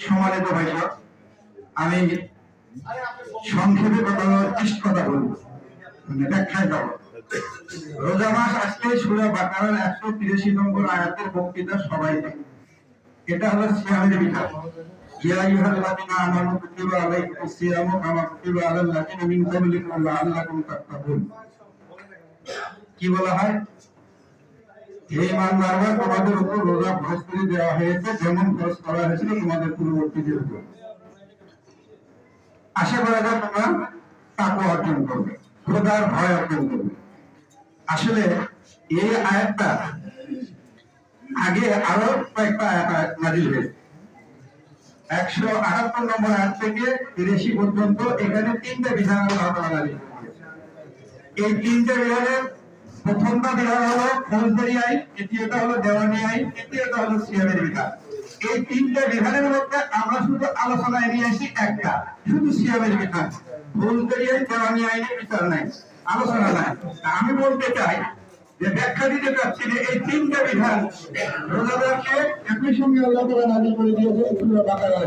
সম্মানিত ভাইরা, আমি সংক্ষেপে কথা বলবো, ব্যাখ্যায় যাব। রোজা মাস আজকে সূরা বাকারার 183 নম্বর আয়াতের বক্তৃতা সবাই দেখে। এটা হলো সিয়ামের বিধান। ইয়া আইয়ুহাল্লাযীনা আমানু কুতিবা আলাইকুমুস সিয়ামু কামা কুতিবা আলাল লাযীনা মিন ক্বাবলিকুম লাআল্লাকুম তাত্তাকুন। কি বলা হয়? হে ইমানদাররা, তোমাদের উপর রোজা ফরজ করে দেওয়া হয়েছে যেমন ফরজ করা হয়েছিল তোমাদের পূর্ববর্তীদের উপর। আশা করা যায় তোমরা তাকওয়া অর্জন করবে, খোদার ভয় অর্জন করবে। আসলে এই আয়াতটা আগে আরো কয়েকটা আয়াত নাযিল হয়েছে। 178 নম্বর আয়াত থেকে 83 পর্যন্ত এখানে তিনটা বিধান আল্লাহ তাআলা নাযিল করেছেন। এই তিনটা বিধানের প্রথমটা বিধান হলো ফৌজদারি আইন, দ্বিতীয়টা হলো দেওয়ানি আইন, তৃতীয়টা হলো সিয়ামের বিধান। এই তিনটা বিধানের মধ্যে আমরা শুধু আলোচনায় নিয়ে আসি একটা, শুধু সিয়ামের বিধান। ফৌজদারি আইন, দেওয়ানি আইনের বিচার নাই, আলোচনা নাই। আমি বলতে চাই যে ব্যাখ্যা দিতে চাচ্ছি যে এই তিনটা বিধান রোজাদারকে একই সঙ্গে আল্লাহ তাআলা নাযিল করে দিয়েছেন সূরা বাকারায়।